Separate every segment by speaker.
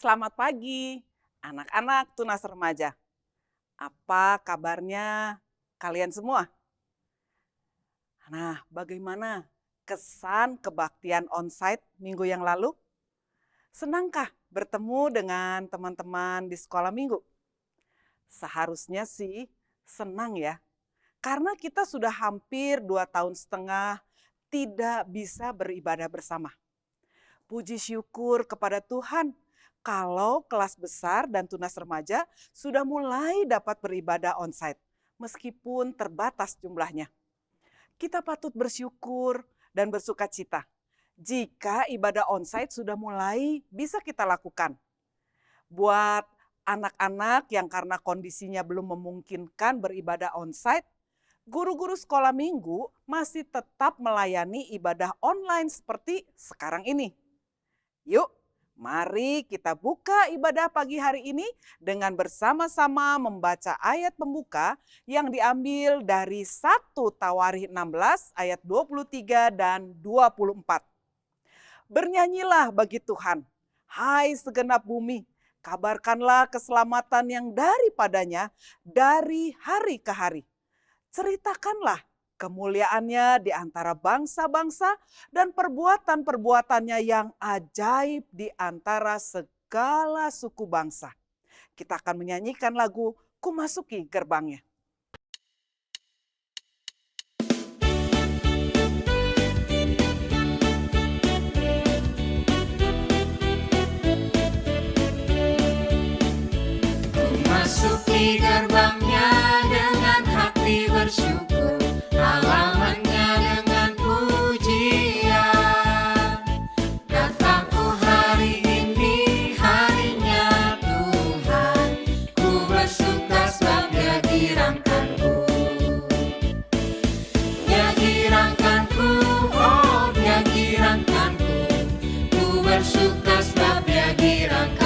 Speaker 1: Selamat pagi, anak-anak tunas remaja. Apa kabarnya kalian semua? Nah, bagaimana kesan kebaktian onsite minggu yang lalu? Senangkah bertemu dengan teman-teman di sekolah minggu? Seharusnya sih senang ya, karena kita sudah hampir 2 tahun setengah tidak bisa beribadah bersama. Puji syukur kepada Tuhan kalau kelas besar dan tunas remaja sudah mulai dapat beribadah onsite, meskipun terbatas jumlahnya. Kita patut bersyukur dan bersuka cita jika ibadah onsite sudah mulai bisa kita lakukan. Buat anak-anak yang karena kondisinya belum memungkinkan beribadah onsite, guru-guru sekolah minggu masih tetap melayani ibadah online seperti sekarang ini. Yuk, mari kita buka ibadah pagi hari ini dengan bersama-sama membaca ayat pembuka yang diambil dari 1 Tawarikh 16 ayat 23 dan 24. Bernyanyilah bagi Tuhan, hai segenap bumi, kabarkanlah keselamatan yang daripadanya dari hari ke hari. Ceritakanlah kemuliaannya di antara bangsa-bangsa dan perbuatan-perbuatannya yang ajaib di antara segala suku bangsa. Kita akan menyanyikan lagu Ku Masuki Gerbangnya.
Speaker 2: Masuki gerbangnya dengan hati bersyukur, halamannya dengan pujian. Kataku hari ini harinya Tuhan, ku bersuka sebab Dia girangkanku. Dia girangkanku, oh Dia girangkanku, ku bersuka sebab Dia girangkanku.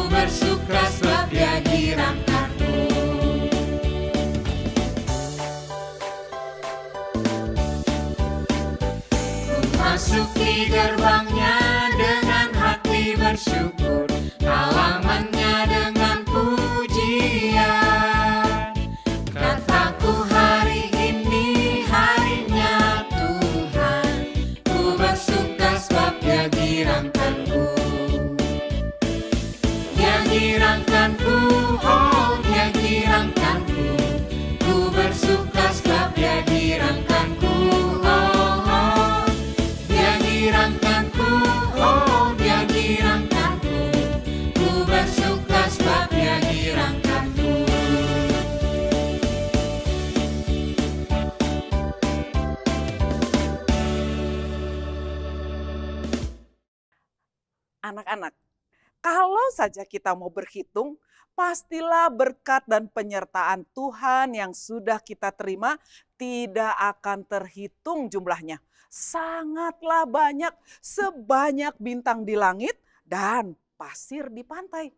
Speaker 2: Bersuka sebab Dia girangkanku. Ku masuki gerbangnya dengan hati bersyukur, halamannya dengan pujian. Kataku hari ini harinya Tuhan, ku bersuka sebab Dia girangkanku. Girangkanku, oh Dia girangkanku, ku bersuka sebab Dia girangkanku, oh Dia girangkanku, oh Dia girangkanku, ku bersuka sebab Dia girangkanku.
Speaker 1: Anak-anak, kalau saja kita mau berhitung, pastilah berkat dan penyertaan Tuhan yang sudah kita terima tidak akan terhitung jumlahnya. Sangatlah banyak, sebanyak bintang di langit dan pasir di pantai.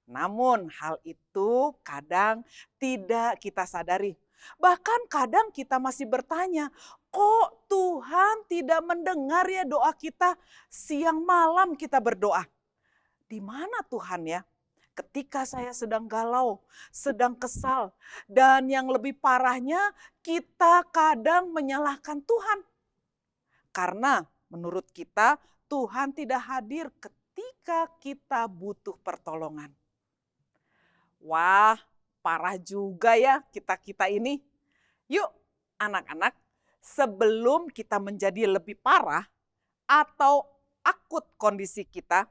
Speaker 1: Namun hal itu kadang tidak kita sadari. Bahkan kadang kita masih bertanya, kok Tuhan tidak mendengar ya doa kita siang malam kita berdoa? Di mana Tuhan ya? Ketika saya sedang galau, sedang kesal, dan yang lebih parahnya kita kadang menyalahkan Tuhan. Karena menurut kita Tuhan tidak hadir ketika kita butuh pertolongan. Wah, parah juga ya kita-kita ini. Yuk anak-anak, sebelum kita menjadi lebih parah atau akut kondisi kita,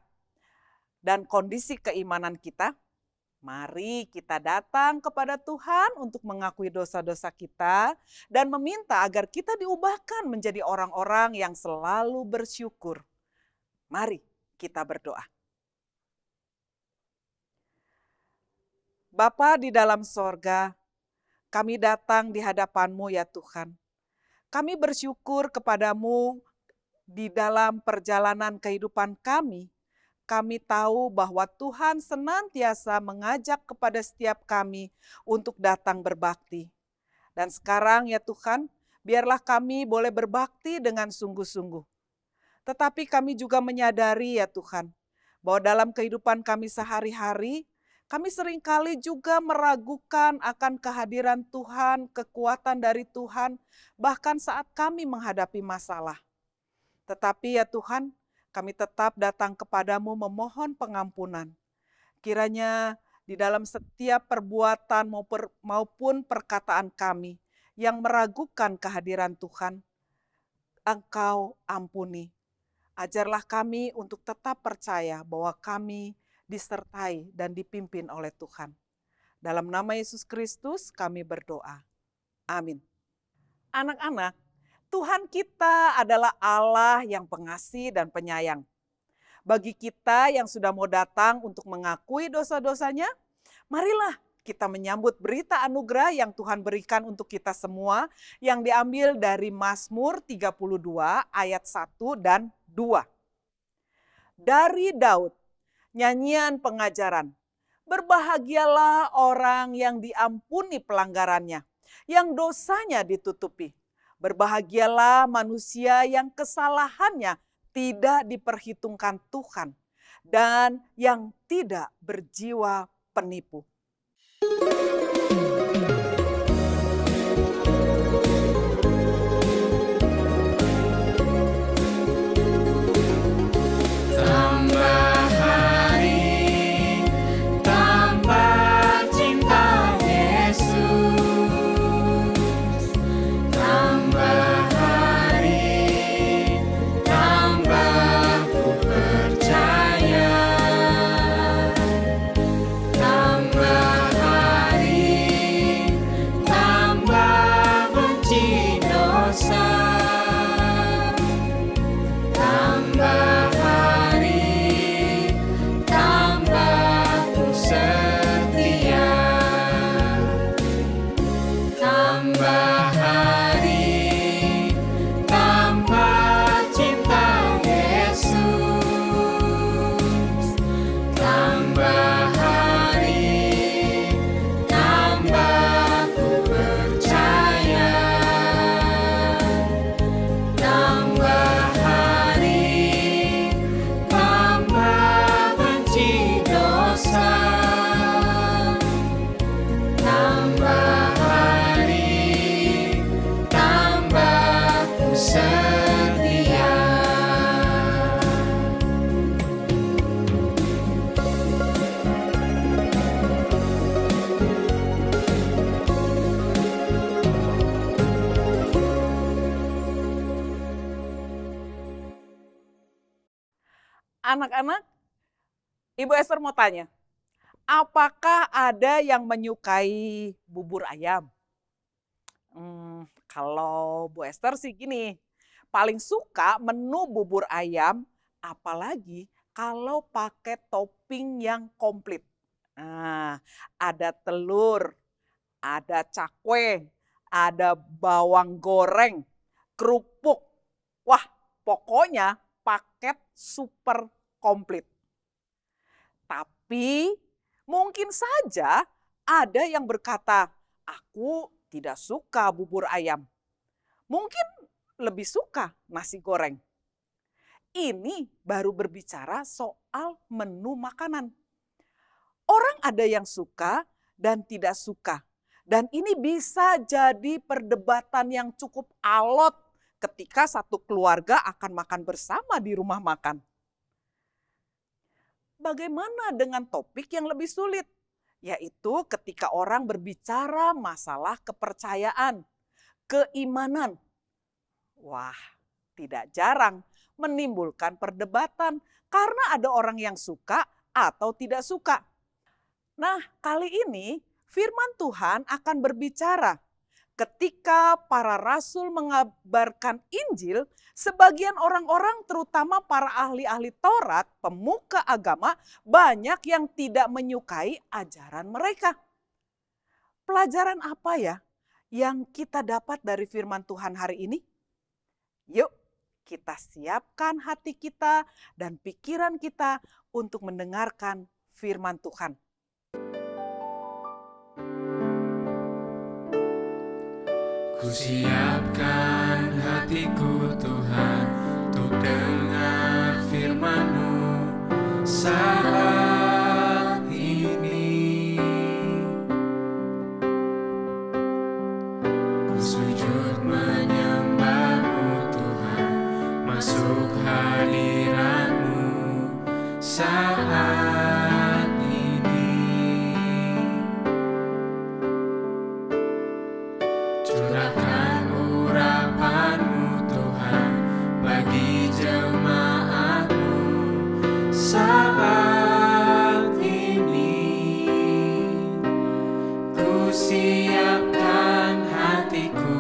Speaker 1: dan kondisi keimanan kita, mari kita datang kepada Tuhan untuk mengakui dosa-dosa kita dan meminta agar kita diubahkan menjadi orang-orang yang selalu bersyukur. Mari kita berdoa. Bapa di dalam sorga, kami datang di hadapan-Mu ya Tuhan. Kami bersyukur kepadamu di dalam perjalanan kehidupan kami. Kami tahu bahwa Tuhan senantiasa mengajak kepada setiap kami untuk datang berbakti. Dan sekarang ya Tuhan, biarlah kami boleh berbakti dengan sungguh-sungguh. Tetapi kami juga menyadari ya Tuhan, bahwa dalam kehidupan kami sehari-hari, kami seringkali juga meragukan akan kehadiran Tuhan, kekuatan dari Tuhan, bahkan saat kami menghadapi masalah. Tetapi ya Tuhan, kami tetap datang kepadamu memohon pengampunan. Kiranya di dalam setiap perbuatan maupun perkataan kami yang meragukan kehadiran Tuhan, Engkau ampuni. Ajarlah kami untuk tetap percaya bahwa kami disertai dan dipimpin oleh Tuhan. Dalam nama Yesus Kristus kami berdoa. Amin. Anak-anak, Tuhan kita adalah Allah yang pengasih dan penyayang. Bagi kita yang sudah mau datang untuk mengakui dosa-dosanya, marilah kita menyambut berita anugerah yang Tuhan berikan untuk kita semua yang diambil dari Mazmur 32 ayat 1 dan 2. Dari Daud, nyanyian pengajaran. Berbahagialah orang yang diampuni pelanggarannya, yang dosanya ditutupi. Berbahagialah manusia yang kesalahannya tidak diperhitungkan Tuhan dan yang tidak berjiwa penipu.
Speaker 2: Tambah hari, tambah cinta Yesus. Tambah hari, tambah ku percaya. Tambah hari, tambah benci dosa. Tambah hari, tambah ku setia. Tambah hari, tambah cinta Yesus. Tambah hari, tambah ku percaya. Tambah hari, tambah benci dosa. Tambah hari, tambah ku setia.
Speaker 1: Anak-anak, Ibu Esther mau tanya, apakah ada yang menyukai bubur ayam? Kalau Bu Esther sih gini, paling suka menu bubur ayam, apalagi kalau pakai topping yang komplit. Nah, ada telur, ada cakwe, ada bawang goreng, kerupuk. Wah, pokoknya paket super komplit. Tapi mungkin saja ada yang berkata, aku tidak suka bubur ayam. Mungkin lebih suka nasi goreng. Ini baru berbicara soal menu makanan. Orang ada yang suka dan tidak suka. Dan ini bisa jadi perdebatan yang cukup alot ketika satu keluarga akan makan bersama di rumah makan. Bagaimana dengan topik yang lebih sulit? Yaitu ketika orang berbicara masalah kepercayaan, keimanan. Wah, tidak jarang menimbulkan perdebatan karena ada orang yang suka atau tidak suka. Nah, kali ini firman Tuhan akan berbicara ketika para rasul mengabarkan Injil, sebagian orang-orang terutama para ahli-ahli Taurat, pemuka agama, banyak yang tidak menyukai ajaran mereka. Pelajaran apa ya yang kita dapat dari firman Tuhan hari ini? Yuk, kita siapkan hati kita dan pikiran kita untuk mendengarkan firman Tuhan.
Speaker 2: Kusiapkan hatiku Tuhan untuk dengar firman-Mu saat ini. Ku sujud menyembah-Mu Tuhan, masuk hadirat-Mu saat ini. Curahkan urapan-Mu Tuhan bagi jemaat-Mu saat ini. Ku siapkan hatiku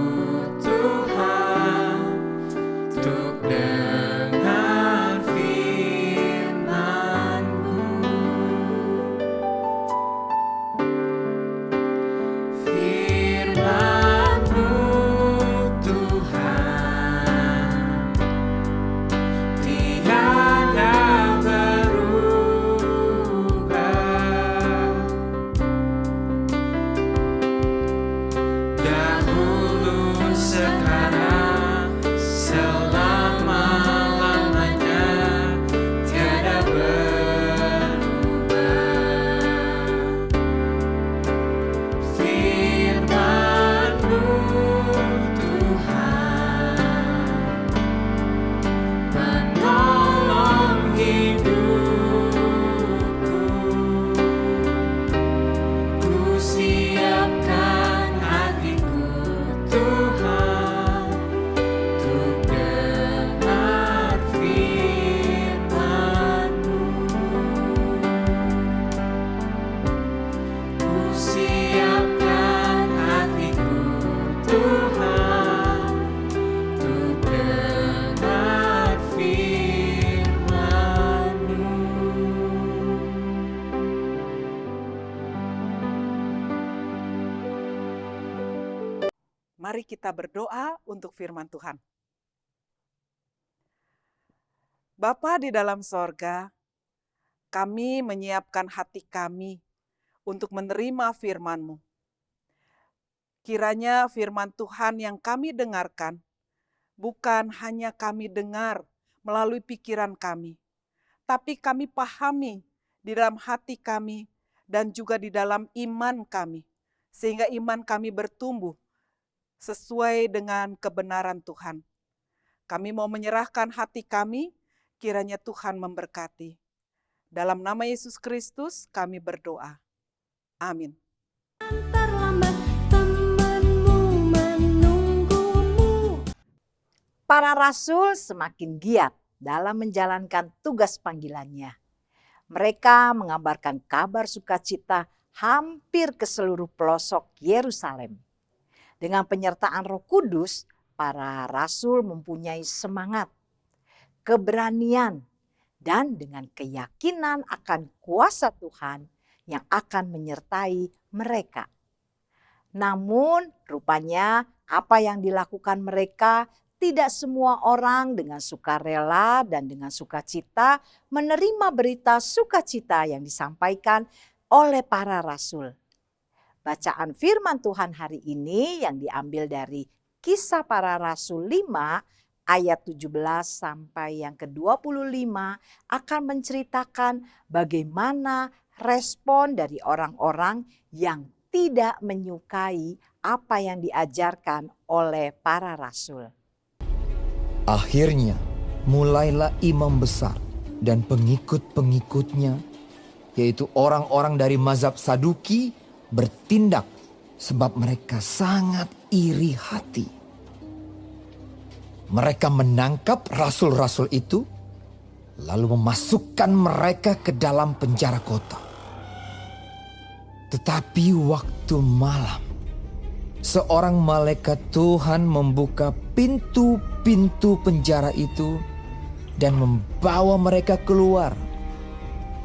Speaker 2: Tuhan untuk dengar firman-Mu. Firman-Mu Tuhan tiada berubah. Dahulu, sekarang, selama-lamanya tiada berubah. Firman-Mu Tuhan menolong hidupku. Ku siapkan hatiku Tuhan untuk dengar firman-Mu. Ku siapkan hatiku Tuhan untuk dengar firman-Mu.
Speaker 1: Mari kita berdoa untuk firman Tuhan. Bapa di dalam sorga, kami menyiapkan hati kami untuk menerima firman-Mu. Kiranya firman Tuhan yang kami dengarkan, bukan hanya kami dengar melalui pikiran kami, tapi kami pahami di dalam hati kami dan juga di dalam iman kami, sehingga iman kami bertumbuh sesuai dengan kebenaran Tuhan. Kami mau menyerahkan hati kami, kiranya Tuhan memberkati. Dalam nama Yesus Kristus kami berdoa. Amin.
Speaker 3: Terlambat temanmu menunggumu. Para rasul semakin giat dalam menjalankan tugas panggilannya. Mereka mengabarkan kabar sukacita hampir ke seluruh pelosok Yerusalem. Dengan penyertaan Roh Kudus, para rasul mempunyai semangat, keberanian, dan dengan keyakinan akan kuasa Tuhan yang akan menyertai mereka. Namun rupanya apa yang dilakukan mereka tidak semua orang dengan sukarela dan dengan sukacita menerima berita sukacita yang disampaikan oleh para rasul. Bacaan firman Tuhan hari ini yang diambil dari Kisah Para Rasul 5 ayat 17 sampai yang ke-25 akan menceritakan bagaimana respon dari orang-orang yang tidak menyukai apa yang diajarkan oleh para rasul.
Speaker 4: Akhirnya mulailah imam besar dan pengikut-pengikutnya, yaitu orang-orang dari mazhab Saduki, bertindak sebab mereka sangat iri hati. Mereka menangkap rasul-rasul itu, lalu memasukkan mereka ke dalam penjara kota. Tetapi waktu malam, seorang malaikat Tuhan membuka pintu-pintu penjara itu dan membawa mereka keluar.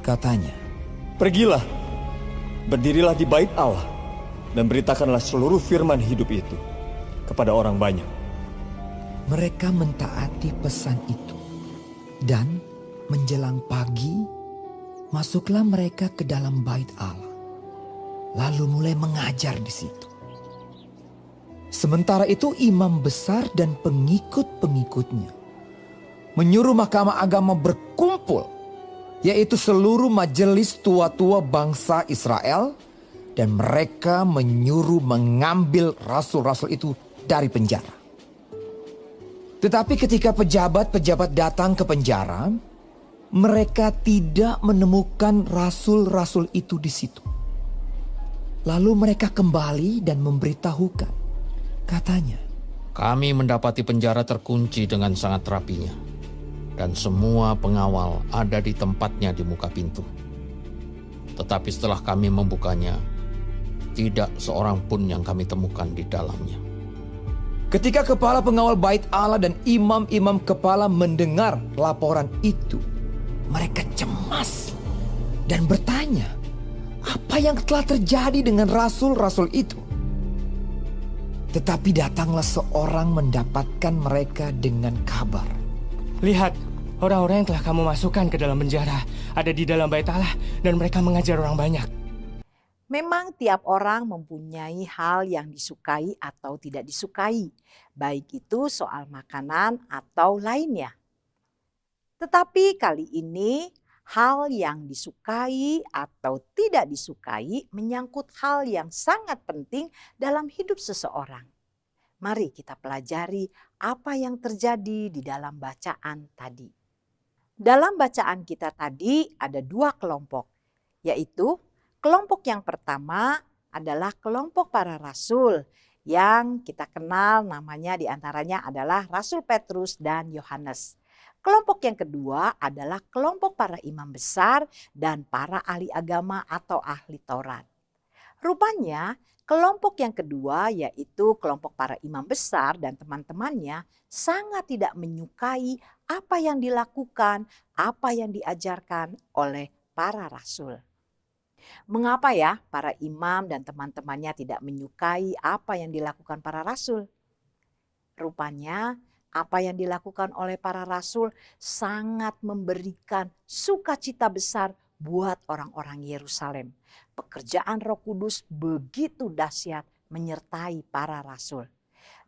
Speaker 4: Katanya,
Speaker 5: "Pergilah, berdirilah di bait Allah, dan beritakanlah seluruh firman hidup itu kepada orang banyak."
Speaker 4: mereka mentaati pesan itu. Dan menjelang pagi, masuklah mereka ke dalam bait Allah, lalu mulai mengajar di situ. Sementara itu imam besar dan pengikut-pengikutnya menyuruh mahkamah agama berkumpul, yaitu seluruh majelis tua-tua bangsa Israel, dan mereka menyuruh mengambil rasul-rasul itu dari penjara. Tetapi ketika pejabat-pejabat datang ke penjara, mereka tidak menemukan rasul-rasul itu di situ. Lalu mereka kembali dan memberitahukan. Katanya,
Speaker 6: kami mendapati penjara terkunci dengan sangat rapinya, dan semua pengawal ada di tempatnya di muka pintu. Tetapi setelah kami membukanya, tidak seorang pun yang kami temukan di dalamnya.
Speaker 4: ketika kepala pengawal bait Allah dan imam-imam kepala mendengar laporan itu, mereka cemas dan bertanya, apa yang telah terjadi dengan rasul-rasul itu? Tetapi datanglah seorang mendapatkan mereka dengan kabar.
Speaker 2: Lihat, orang-orang yang telah kamu masukkan ke dalam penjara ada di dalam bait Allah dan mereka mengajar orang banyak.
Speaker 3: Memang tiap orang mempunyai hal yang disukai atau tidak disukai, baik itu soal makanan atau lainnya. Tetapi kali ini hal yang disukai atau tidak disukai menyangkut hal yang sangat penting dalam hidup seseorang. Mari kita pelajari apa yang terjadi di dalam bacaan tadi. Dalam bacaan kita tadi ada dua kelompok, yaitu kelompok yang pertama adalah kelompok para rasul yang kita kenal namanya diantaranya adalah Rasul Petrus dan Yohanes. Kelompok yang kedua adalah kelompok para imam besar dan para ahli agama atau ahli Taurat. Rupanya kelompok yang kedua yaitu kelompok para imam besar dan teman-temannya sangat tidak menyukai apa yang dilakukan, apa yang diajarkan oleh para rasul. Mengapa ya para imam dan teman-temannya tidak menyukai apa yang dilakukan para rasul? Rupanya apa yang dilakukan oleh para rasul sangat memberikan sukacita besar buat orang-orang Yerusalem. Pekerjaan Roh Kudus begitu dahsyat menyertai para rasul.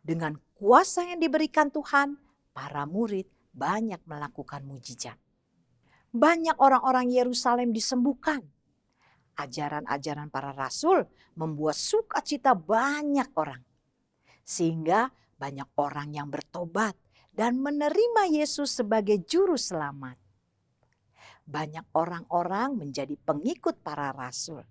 Speaker 3: Dengan kuasa yang diberikan Tuhan, para murid banyak melakukan mujizat. Banyak orang-orang Yerusalem disembuhkan. Ajaran-ajaran para rasul membuat sukacita banyak orang. Sehingga banyak orang yang bertobat dan menerima Yesus sebagai juru selamat. Banyak orang-orang menjadi pengikut para rasul.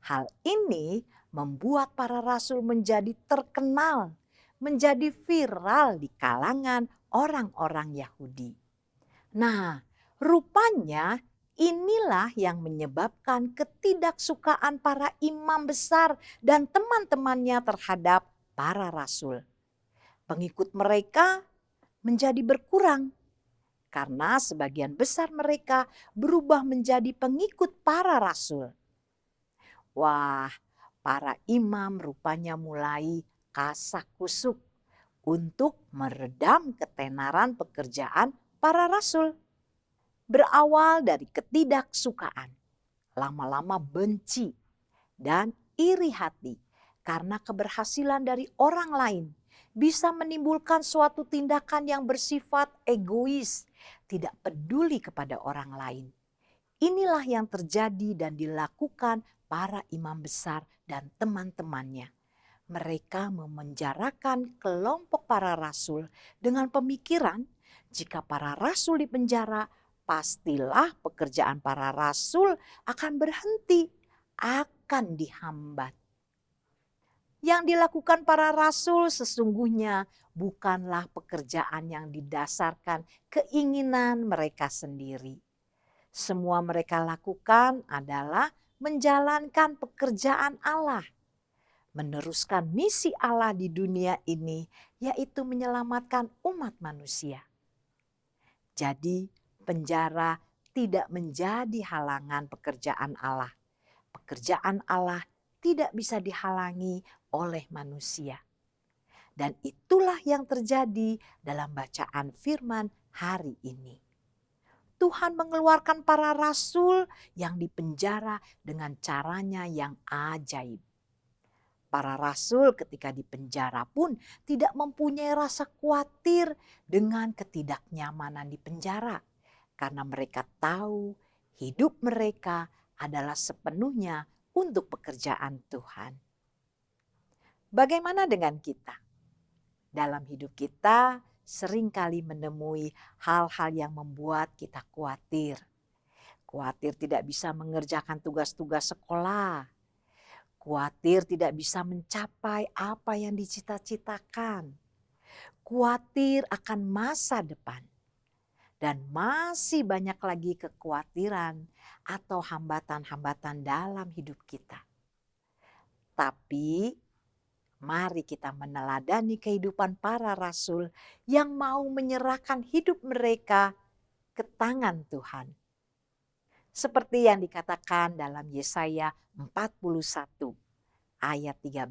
Speaker 3: Hal ini membuat para rasul menjadi terkenal, menjadi viral di kalangan orang-orang Yahudi. Nah, rupanya inilah yang menyebabkan ketidaksukaan para imam besar dan teman-temannya terhadap para rasul. Pengikut mereka menjadi berkurang karena sebagian besar mereka berubah menjadi pengikut para rasul. Wah, para imam rupanya mulai kasak-kusuk untuk meredam ketenaran pekerjaan para rasul. Berawal dari ketidaksukaan, lama-lama benci dan iri hati karena keberhasilan dari orang lain bisa menimbulkan suatu tindakan yang bersifat egois, tidak peduli kepada orang lain. Inilah yang terjadi dan dilakukan para imam besar dan teman-temannya. Mereka memenjarakan kelompok para rasul dengan pemikiran jika para rasul dipenjara, pastilah pekerjaan para rasul akan berhenti, akan dihambat. Yang dilakukan para rasul sesungguhnya bukanlah pekerjaan yang didasarkan keinginan mereka sendiri. Semua mereka lakukan adalah menjalankan pekerjaan Allah, meneruskan misi Allah di dunia ini, yaitu menyelamatkan umat manusia. Jadi penjara tidak menjadi halangan pekerjaan Allah. Pekerjaan Allah tidak bisa dihalangi oleh manusia. Dan itulah yang terjadi dalam bacaan firman hari ini. Tuhan mengeluarkan para rasul yang dipenjara dengan caranya yang ajaib. Para rasul ketika di penjara pun tidak mempunyai rasa khawatir dengan ketidaknyamanan di penjara. Karena mereka tahu hidup mereka adalah sepenuhnya untuk pekerjaan Tuhan. Bagaimana dengan kita? Dalam hidup kita seringkali menemui hal-hal yang membuat kita khawatir. Khawatir tidak bisa mengerjakan tugas-tugas sekolah. Khawatir tidak bisa mencapai apa yang dicita-citakan. Khawatir akan masa depan. Dan masih banyak lagi kekhawatiran atau hambatan-hambatan dalam hidup kita. Tapi mari kita meneladani kehidupan para rasul yang mau menyerahkan hidup mereka ke tangan Tuhan. Seperti yang dikatakan dalam Yesaya 41 ayat 13.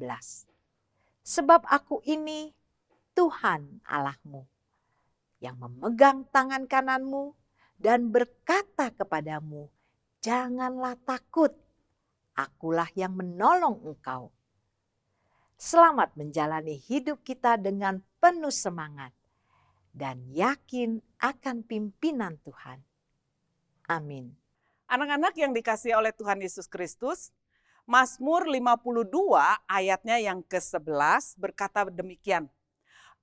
Speaker 3: Sebab aku ini Tuhan Allahmu yang memegang tangan kananmu dan berkata kepadamu, janganlah takut, akulah yang menolong engkau. Selamat menjalani hidup kita dengan penuh semangat dan yakin akan pimpinan Tuhan. Amin.
Speaker 1: Anak-anak yang dikasihi oleh Tuhan Yesus Kristus, Mazmur 52 ayatnya yang ke-11 berkata demikian.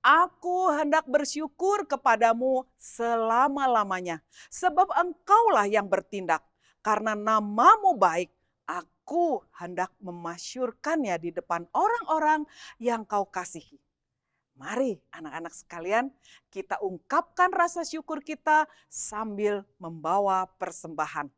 Speaker 1: Aku hendak bersyukur kepadamu selama-lamanya, sebab engkaulah yang bertindak. Karena namamu baik, aku hendak memasyurkannya di depan orang-orang yang kau kasihi. Mari anak-anak sekalian, kita ungkapkan rasa syukur kita sambil membawa persembahan.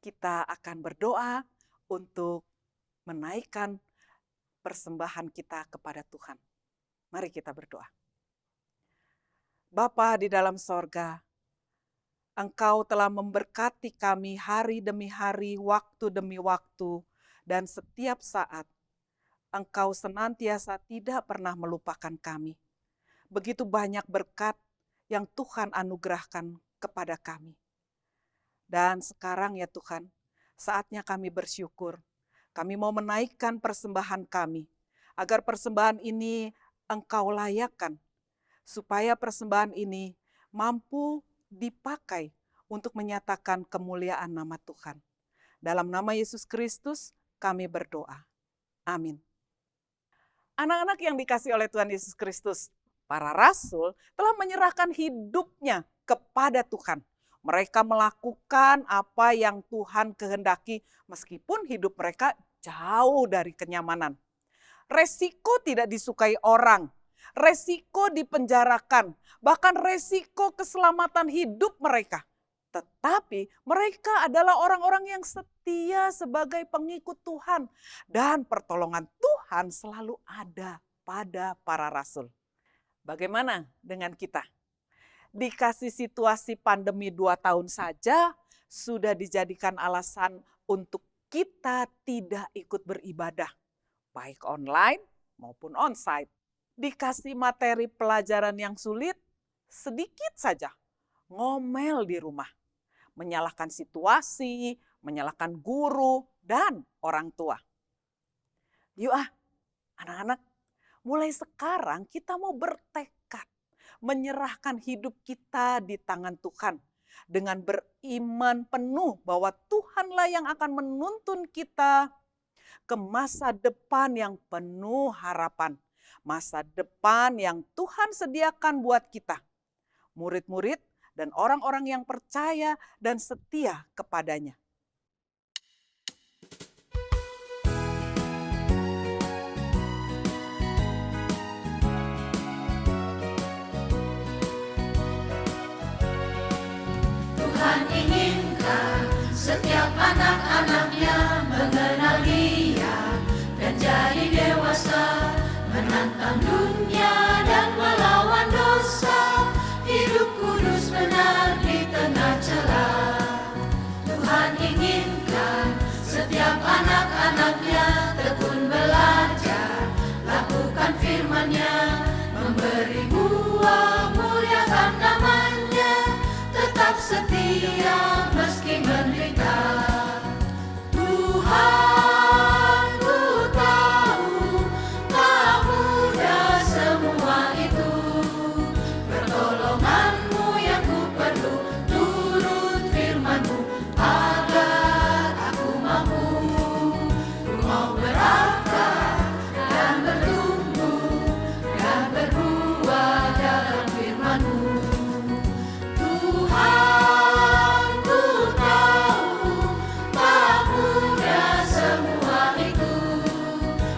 Speaker 1: Kita akan berdoa untuk menaikkan persembahan kita kepada Tuhan. Mari kita berdoa. Bapa di dalam sorga, Engkau telah memberkati kami hari demi hari, waktu demi waktu, dan setiap saat. Engkau senantiasa tidak pernah melupakan kami. Begitu banyak berkat yang Tuhan anugerahkan kepada kami. Dan sekarang ya Tuhan, saatnya kami bersyukur. Kami mau menaikkan persembahan kami, agar persembahan ini Engkau layakkan, supaya persembahan ini mampu dipakai untuk menyatakan kemuliaan nama Tuhan. Dalam nama Yesus Kristus kami berdoa. Amin. Anak-anak yang dikasihi oleh Tuhan Yesus Kristus, para rasul telah menyerahkan hidupnya kepada Tuhan. Mereka melakukan apa yang Tuhan kehendaki meskipun hidup mereka jauh dari kenyamanan. Resiko tidak disukai orang, resiko dipenjarakan, bahkan resiko keselamatan hidup mereka. Tetapi mereka adalah orang-orang yang setia sebagai pengikut Tuhan. Dan pertolongan Tuhan selalu ada pada para rasul. Bagaimana dengan kita? Dikasih situasi pandemi 2 tahun saja, sudah dijadikan alasan untuk kita tidak ikut beribadah. Baik online maupun onsite. Dikasih materi pelajaran yang sulit, sedikit saja ngomel di rumah. Menyalahkan situasi, menyalahkan guru, dan orang tua. Yuk anak-anak, mulai sekarang kita mau bertekad menyerahkan hidup kita di tangan Tuhan. Dengan beriman penuh bahwa Tuhanlah yang akan menuntun kita ke masa depan yang penuh harapan. Masa depan yang Tuhan sediakan buat kita. Murid-murid dan orang-orang yang percaya dan setia kepadanya.
Speaker 7: Tuhan inginkan setiap anak-anaknya mengenal Dia dan jadi dewasa, menantang dunia dan melawan dosa, hidup kudus benar di tengah celah. Tuhan inginkan setiap anak-anaknya tekun belajar, lakukan firman-Nya, memberi buah, muliakan nama-Nya, tetap setia meski menderita. Tuhan, ku tahu tak mudah semua itu. Pertolongan-Mu yang ku perlu, turut firman-Mu agar aku mampu. Ku mau berakar dan bertumbuh dan berbuah dalam firman-Mu. Tuhan, ku tahu tak mudah semua itu.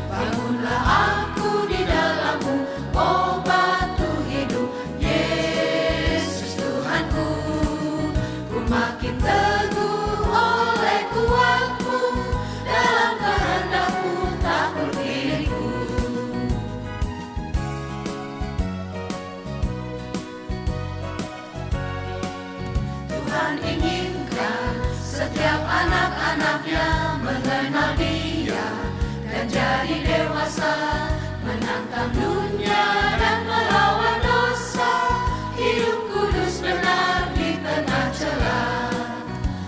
Speaker 7: Bangunlah aku di dalam-Mu, oh batu hidup, Yesus Tuhanku. Ku makin teguh oleh kuat-Mu, dalam kehendak-Mu takluk diriku. Tuhan inginkan setiap anak-anaknya mengenal Dia dan jadi dewasa, menantang dunia dan melawan dosa, hidup kudus benar di tengah celah.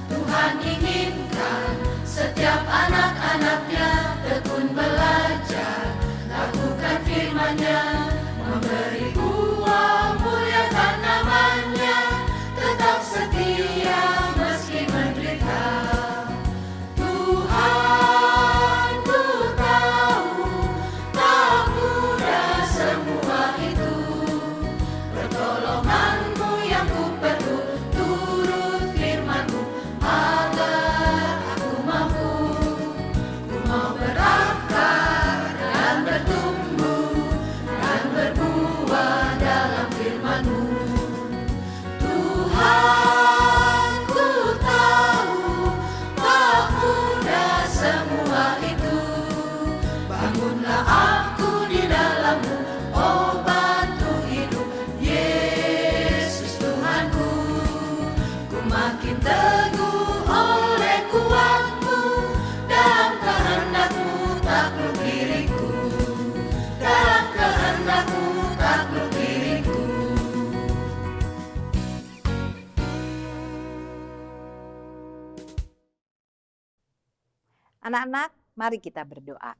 Speaker 7: Tuhan inginkan setiap anak-anaknya tekun belajar, lakukan firman-Nya, memberi buah, muliakan nama-Nya, tetap setia meski menderita. Tuhan, ku tahu tak mudah semua itu. Pertolongan-Mu yang ku perlu, turut firman-Mu agar aku mampu. Ku mau berakar dan bertumbuh dan berbuah dalam firman-Mu. Tuhan, ku tahu tak mudah semua itu. Bangunlah aku di dalam-Mu, oh batu hidup, Yesus Tuhanku. Ku makin teguh oleh kuat-Mu, dalam kehendak-Mu takluk diriku. Dalam kehendak-Mu takluk diriku.
Speaker 3: Anak-anak, mari kita berdoa.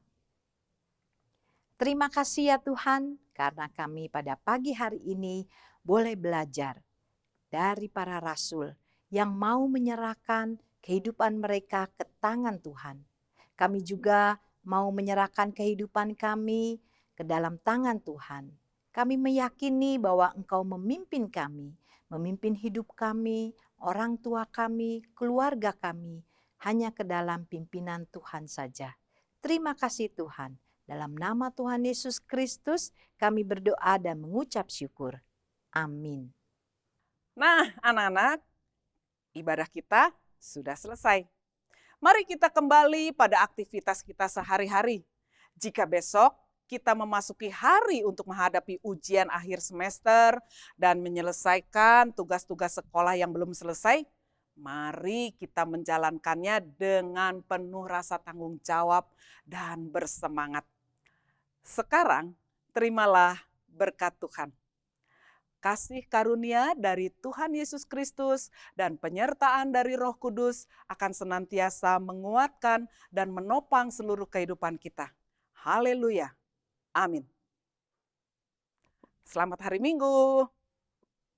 Speaker 3: Terima kasih ya Tuhan, karena kami pada pagi hari ini boleh belajar dari para rasul yang mau menyerahkan kehidupan mereka ke tangan Tuhan. Kami juga mau menyerahkan kehidupan kami ke dalam tangan Tuhan. Kami meyakini bahwa Engkau memimpin kami, memimpin hidup kami, orang tua kami, keluarga kami, hanya ke dalam pimpinan Tuhan saja. Terima kasih Tuhan. Dalam nama Tuhan Yesus Kristus kami berdoa dan mengucap syukur. Amin.
Speaker 1: Nah, anak-anak, ibadah kita sudah selesai. Mari kita kembali pada aktivitas kita sehari-hari. Jika besok kita memasuki hari untuk menghadapi ujian akhir semester dan menyelesaikan tugas-tugas sekolah yang belum selesai, mari kita menjalankannya dengan penuh rasa tanggung jawab dan bersemangat. Sekarang, terimalah berkat Tuhan. Kasih karunia dari Tuhan Yesus Kristus dan penyertaan dari Roh Kudus akan senantiasa menguatkan dan menopang seluruh kehidupan kita. Haleluya. Amin. Selamat hari Minggu.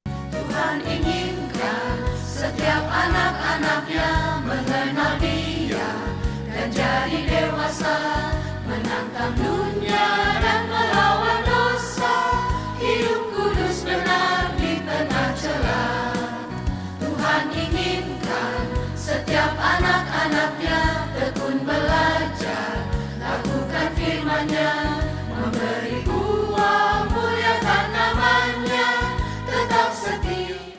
Speaker 7: Tuhan inginkan setiap anak-anaknya mengenal Dia.